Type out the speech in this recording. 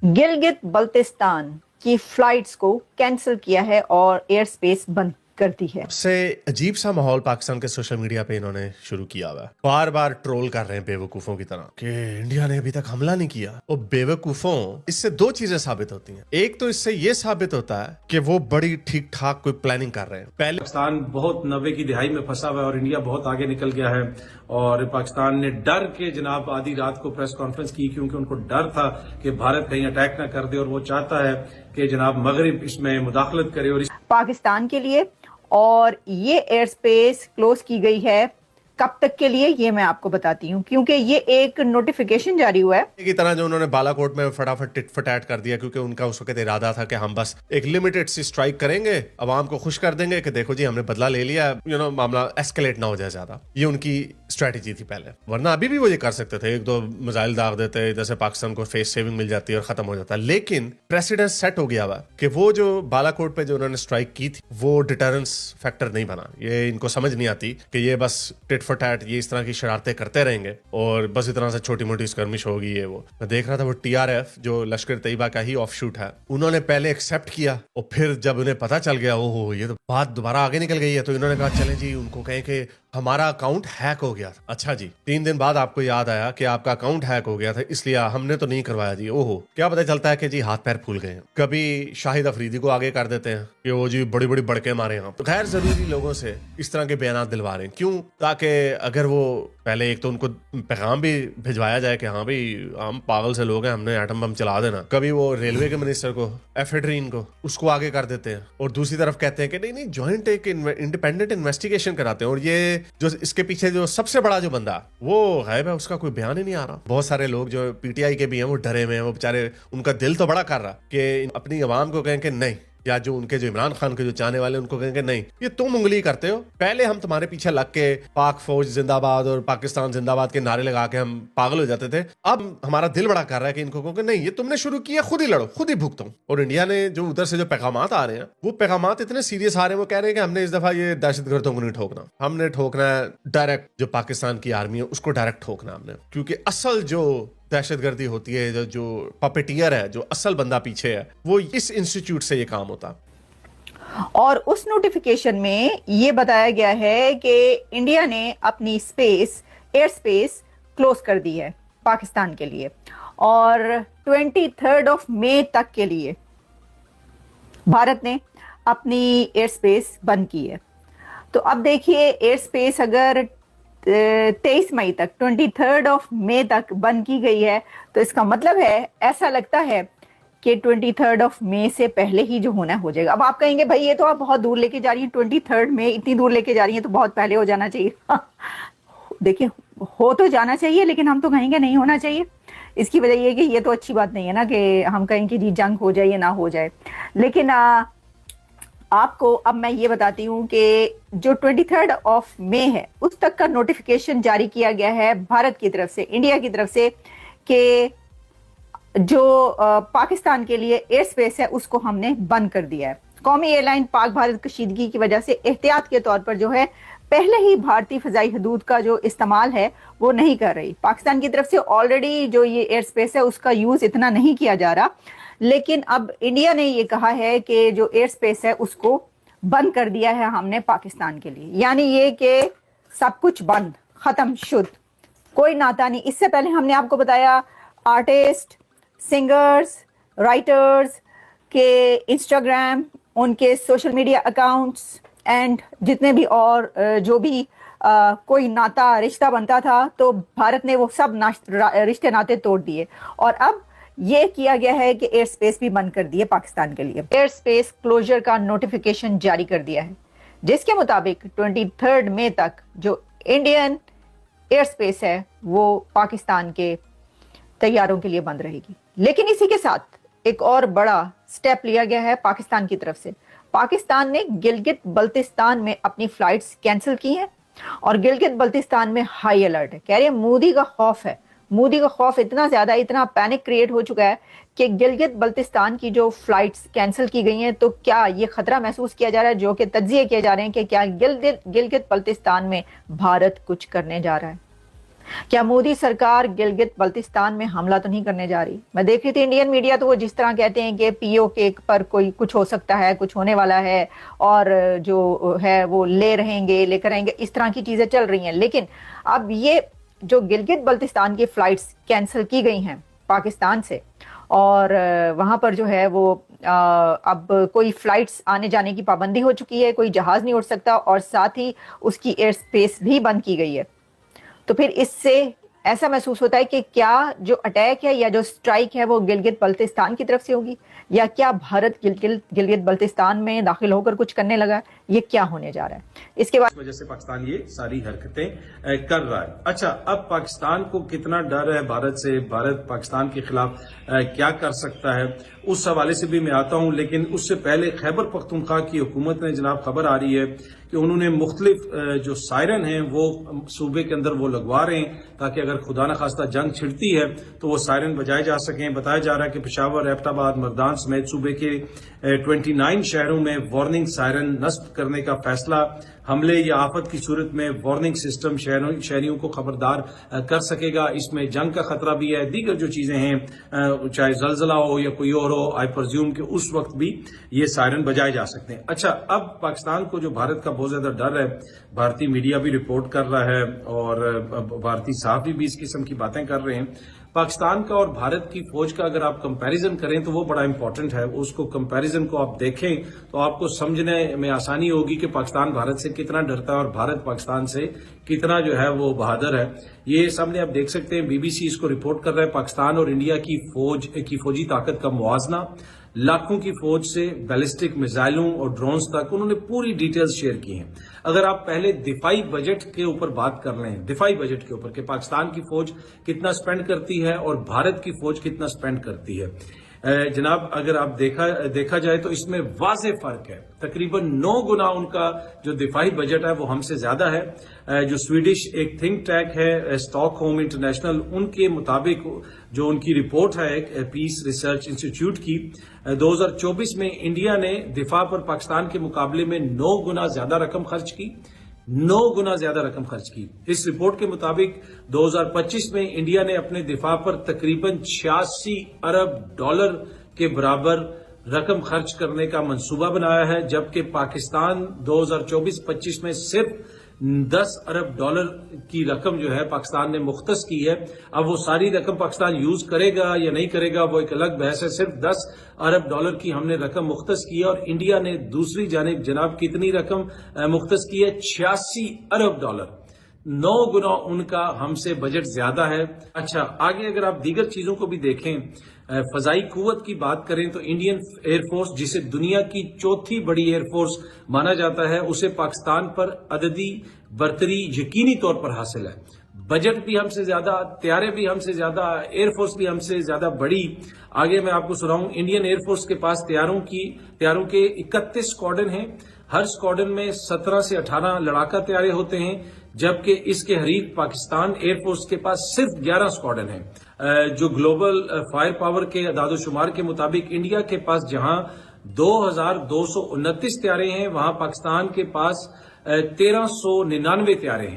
गिलगित बल्तिस्तान की फ्लाइट्स को कैंसिल किया है और एयर स्पेस बंद कर दी है। सबसे अजीब सा माहौल पाकिस्तान के सोशल मीडिया पे इन्होंने शुरू किया हुआ है। बार बार ट्रोल कर रहे हैं बेवकूफों की तरह कि इंडिया ने अभी तक हमला नहीं किया। और बेवकूफों, इससे दो चीजें साबित होती हैं। एक तो इससे ये साबित होता है कि वो बड़ी ठीक ठाक कोई प्लानिंग कर रहे हैं। पहले पाकिस्तान बहुत 90 की दिहाई में फंसा हुआ है और इंडिया बहुत आगे निकल गया है, और पाकिस्तान ने डर के जनाब आधी रात को प्रेस कॉन्फ्रेंस की, क्योंकि उनको डर था कि भारत कहीं अटैक ना कर दे, और वो चाहता है कि जनाब मगरिब इसमें मुदाखलत करे। और पाकिस्तान के लिए और ये एयर स्पेस क्लोज की गई है कब तक के लिए, ये मैं आपको बताती हूँ, क्योंकि ये एक नोटिफिकेशन जारी हुआ है की तरह जो उन्होंने बालाकोट में फटाफट टिट फटैट कर दिया, क्योंकि उनका उस वक्त इरादा था कि हम बस एक लिमिटेड सी स्ट्राइक करेंगे, अवाम को खुश कर देंगे कि देखो जी हमने बदला ले लिया, मामला एस्केलेट ना हो जाए ज्यादा। ये उनकी स्ट्रेटेजी थी पहले, वरना अभी भी वो ये कर सकते थे, एक दो मिसाइल दाग देते, जैसे पाकिस्तान को फेस सेविंग मिल जाती है और खत्म हो जाता। लेकिन प्रेसिडेंट सेट हो गया हुआ कि वो जो बालाकोट पे जो उन्होंने स्ट्राइक की थी वो डिटरेंस फैक्टर नहीं बना। ये इनको समझ नहीं आती कि ये बस टिट फटैट ये इस तरह की शरारतें करते रहेंगे और बस इतना से छोटी मोटी स्कर्मिश होगी। ये वो मैं देख रहा था, वो टीआरएफ जो लश्कर तैयबा का ही ऑफशूट है, उन्होंने पहले एक्सेप्ट किया और फिर जब उन्हें पता चल गया ओहो ये तो बात दोबारा आगे निकल गई है, तो इन्होंने कहा चलें जी उनको कहें कि हमारा अकाउंट हैक हो गया था। अच्छा जी, 3 दिन बाद आपको याद आया कि आपका अकाउंट हैक हो गया था, इसलिए हमने तो नहीं करवाया जी। ओहो, क्या पता चलता है कि जी हाथ पैर फूल गए हैं। कभी शाहिद अफरीदी को आगे कर देते हैं कि वो जी बड़ी बड़ी बड़के मारे हैं। तो गैर जरूरी लोगों से इस तरह के बयान दिलवा रहे हैं, क्यों? ताकि अगर वो पहले एक तो उनको पैगाम भी भिजवाया जाए कि हाँ भाई हम पागल से लोग हैं, हमने एटम बम चला देना। कभी वो रेलवे के मिनिस्टर को, एफेड्रीन को, उसको आगे कर देते हैं, और दूसरी तरफ कहते हैं कि नहीं नहीं ज्वाइंट एक इंडिपेंडेंट इन्वेस्टिगेशन कराते हैं, और ये जो इसके पीछे जो सबसे बड़ा जो बंदा वो गायब है, उसका कोई बयान ही नहीं आ रहा। बहुत सारे लोग जो पीटीआई के भी हैं वो डरे हुए हैं, वो बेचारे, उनका दिल तो बड़ा कर रहा कि अपनी आवाम को कहें कि नहीं, या जो उनके जो इमरान खान के जो चाहने वाले उनको कहेंगे नहीं ये तुम उंगली करते हो, पहले हम तुम्हारे पीछे लग के पाक फौज जिंदाबाद और पाकिस्तान जिंदाबाद के नारे लगा के हम पागल हो जाते थे। अब हमारा दिल बड़ा कर रहा है कि इनको कहोगे नहीं ये तुमने शुरू किया, खुद ही लड़ो, खुद ही भुगतो। और इंडिया ने जो उधर से जो पैगामात आ रहे हैं वो पैगामात इतने सीरियस आ रहे हैं, वो कह रहे हैं कि हमने इस दफा ये दहशतगर्दों को नहीं ठोकना, हमने ठोकना है डायरेक्ट जो पाकिस्तान की आर्मी है उसको डायरेक्ट ठोकना हमने, क्योंकि असल जो दहशतगर्दी होती है, जो पपेटियर है, जो असल बंदा पीछे है, वो इस इंस्टीट्यूट से ये काम होता। और उस नोटिफिकेशन में ये बताया गया है कि इंडिया ने अपनी स्पेस, एयर स्पेस क्लोज कर दी है पाकिस्तान के लिए, और 23 मई तक के लिए भारत ने अपनी एयर स्पेस बंद की है। तो अब देखिए एयर स्पेस अगर 23 मई तक, 23 मई तक बंद की गई है, तो इसका मतलब है, ऐसा लगता है कि 23 मई से पहले ही जो होना हो जाएगा। अब आप कहेंगे भाई ये तो आप बहुत दूर लेके जा रही हैं, 23 मई इतनी दूर लेके जा रही हैं तो बहुत पहले हो जाना चाहिए। देखिए हो तो जाना चाहिए, लेकिन हम तो कहेंगे नहीं होना चाहिए। इसकी वजह ये कि ये तो अच्छी बात नहीं है ना कि हम कहें कि जी जंग हो जाए या ना हो जाए। लेकिन आपको अब मैं ये बताती हूँ कि जो 23 मई है उस तक का नोटिफिकेशन जारी किया गया है भारत की तरफ से, इंडिया की तरफ से, कि जो पाकिस्तान के लिए एयर स्पेस है उसको हमने बंद कर दिया है। कौमी एयरलाइन पाक भारत कशीदगी की वजह से एहतियात के तौर पर जो है पहले ही भारतीय फजाई हदूद का जो इस्तेमाल है वो नहीं कर रही। पाकिस्तान की तरफ से ऑलरेडी जो ये एयर स्पेस है उसका यूज इतना नहीं किया जा रहा, लेकिन अब इंडिया ने ये कहा है कि जो एयर स्पेस है उसको बंद कर दिया है हमने पाकिस्तान के लिए, यानी ये कि सब कुछ बंद, खत्म, शुद्ध, कोई नाता नहीं। इससे पहले हमने आपको बताया आर्टिस्ट, सिंगर्स, राइटर्स के इंस्टाग्राम, उनके सोशल मीडिया अकाउंट्स एंड जितने भी और जो भी कोई नाता रिश्ता बनता था, तो भारत ने वो सब रिश्ते नाते तोड़ दिए, और अब ये किया गया है कि एयर स्पेस भी बंद कर दिए पाकिस्तान के लिए। एयर स्पेस क्लोजर का नोटिफिकेशन जारी कर दिया है, जिसके मुताबिक 23 मई तक जो इंडियन एयर स्पेस है वो पाकिस्तान के तैयारों के लिए बंद रहेगी। लेकिन इसी के साथ एक और बड़ा स्टेप लिया गया है पाकिस्तान की तरफ से। पाकिस्तान ने गिलगित बल्तिस्तान में अपनी फ्लाइट्स कैंसिल की हैं, और गिलगित बल्तिस्तान में हाई अलर्ट है। कह रहे हैं मोदी का खौफ है, मोदी का खौफ इतना ज्यादा, इतना पैनिक क्रिएट हो चुका है कि गिलगित बल्तिस्तान की जो फ्लाइट्स कैंसिल की गई हैं, तो क्या ये खतरा महसूस किया जा रहा है, जो कि तज्जिए किए जा रहे हैं कि क्या गिलगित बल्तिस्तान में भारत कुछ करने जा रहा है। کیا مودی سرکار گلگت بلتستان میں حملہ تو نہیں کرنے جا رہی؟ میں دیکھ رہی تھی انڈین میڈیا تو وہ جس طرح کہتے ہیں کہ پی او کے پر کوئی کچھ ہو سکتا ہے، کچھ ہونے والا ہے، اور جو ہے وہ لے کر آئیں گے، اس طرح کی چیزیں چل رہی ہیں. لیکن اب یہ جو گلگت بلتستان کی فلائٹس کینسل کی گئی ہیں پاکستان سے، اور وہاں پر جو ہے وہ اب کوئی فلائٹس آنے جانے کی پابندی ہو چکی ہے، کوئی جہاز نہیں اڑ سکتا، اور ساتھ ہی اس کی ایئر سپیس بھی بند کی گئی ہے. تو پھر اس سے ایسا محسوس ہوتا ہے کہ کیا جو اٹیک ہے یا جو سٹرائک ہے وہ گلگت بلتستان کی طرف سے ہوگی، یا کیا بھارت گلگت بلتستان میں داخل ہو کر کچھ کرنے لگا ہے؟ یہ کیا ہونے جا رہا ہے؟ اس کے بعد وجہ سے پاکستان یہ ساری حرکتیں کر رہا ہے. اچھا، اب پاکستان کو کتنا ڈر ہے بھارت سے، بھارت پاکستان کے خلاف کیا کر سکتا ہے، اس حوالے سے بھی میں آتا ہوں. لیکن اس سے پہلے خیبر پختونخوا کی حکومت نے جناب خبر آ رہی ہے کہ انہوں نے مختلف جو سائرن ہیں وہ صوبے کے اندر وہ لگوا رہے ہیں تاکہ اگر خدا نخواستہ جنگ چھڑتی ہے تو وہ سائرن بجائے جا سکیں. بتایا جا رہا ہے کہ پشاور، ایبٹ آباد، مردان سمیت صوبے کے 29 شہروں میں وارننگ سائرن نصب کرنے کا فیصلہ حملے یا آفت کی صورت میں وارننگ سسٹم شہریوں کو خبردار کر سکے گا. اس میں جنگ کا خطرہ بھی ہے، دیگر جو چیزیں ہیں چاہے زلزلہ ہو یا کوئی اور ہو، آئی پرزیوم کہ اس وقت بھی یہ سائرن بجائے جا سکتے ہیں. اچھا، اب پاکستان کو جو بھارت کا بہت زیادہ ڈر ہے، بھارتی میڈیا بھی رپورٹ کر رہا ہے اور بھارتی صحافی بھی اس قسم کی باتیں کر رہے ہیں. پاکستان کا اور بھارت کی فوج کا اگر آپ کمپیریزن کریں تو وہ بڑا امپورٹنٹ ہے. اس کو کمپیریزن کو آپ دیکھیں تو آپ کو سمجھنے میں آسانی ہوگی کہ پاکستان بھارت سے کتنا ڈرتا ہے اور بھارت پاکستان سے کتنا جو ہے وہ بہادر ہے. یہ سامنے آپ دیکھ سکتے ہیں، بی بی سی اس کو رپورٹ کر رہا ہے. پاکستان اور انڈیا کی فوجی طاقت کا موازنہ، لاکھوں کی فوج سے بیلسٹک میزائلوں اور ڈرونز تک، انہوں نے پوری ڈیٹیلز شیئر کی ہیں. اگر آپ پہلے دفاعی بجٹ کے اوپر بات کر لیں، دفاعی بجٹ کے اوپر کہ پاکستان کی فوج کتنا سپینڈ کرتی ہے اور بھارت کی فوج کتنا سپینڈ کرتی ہے، جناب اگر آپ دیکھا جائے تو اس میں واضح فرق ہے. تقریباً 9 گنا ان کا جو دفاعی بجٹ ہے وہ ہم سے زیادہ ہے. جو سویڈش ایک تھنک ٹینک ہے اسٹاک ہوم انٹرنیشنل، ان کے مطابق جو ان کی رپورٹ ہے پیس ریسرچ انسٹیٹیوٹ کی، 2024 میں انڈیا نے دفاع پر پاکستان کے مقابلے میں 9 گنا زیادہ رقم خرچ کی. 9 گنا زیادہ رقم خرچ کی. اس رپورٹ کے مطابق 2025 میں انڈیا نے اپنے دفاع پر تقریباً 86 ارب ڈالر کے برابر رقم خرچ کرنے کا منصوبہ بنایا ہے، جبکہ پاکستان 2024-25 میں صرف 10 ارب ڈالر کی رقم جو ہے پاکستان نے مختص کی ہے. اب وہ ساری رقم پاکستان یوز کرے گا یا نہیں کرے گا وہ ایک الگ بحث ہے. صرف 10 ارب ڈالر کی ہم نے رقم مختص کی ہے اور انڈیا نے دوسری جانب جناب کتنی رقم مختص کی ہے؟ 86 ارب ڈالر. 9 گنا ان کا ہم سے بجٹ زیادہ ہے. اچھا، آگے اگر آپ دیگر چیزوں کو بھی دیکھیں، فضائی قوت کی بات کریں تو انڈین ایئر فورس، جسے دنیا کی 4تھی بڑی ایئر فورس مانا جاتا ہے، اسے پاکستان پر عددی برتری یقینی طور پر حاصل ہے. بجٹ بھی ہم سے زیادہ، طیارے بھی ہم سے زیادہ، ایئر فورس بھی ہم سے زیادہ بڑی. آگے میں آپ کو سناؤں، انڈین ایئر فورس کے پاس طیاروں کے 31 اسکواڈرن ہیں. ہر اسکواڈرن میں 17 سے 18 لڑاکا طیارے ہوتے ہیں، جبکہ اس کے حریف پاکستان ایئر فورس کے پاس صرف 11 اسکواڈرن ہیں. جو گلوبل فائر پاور کے اعداد و شمار کے مطابق انڈیا کے پاس جہاں 2229 طیارے ہیں، وہاں پاکستان کے پاس 1399 طیارے ہیں.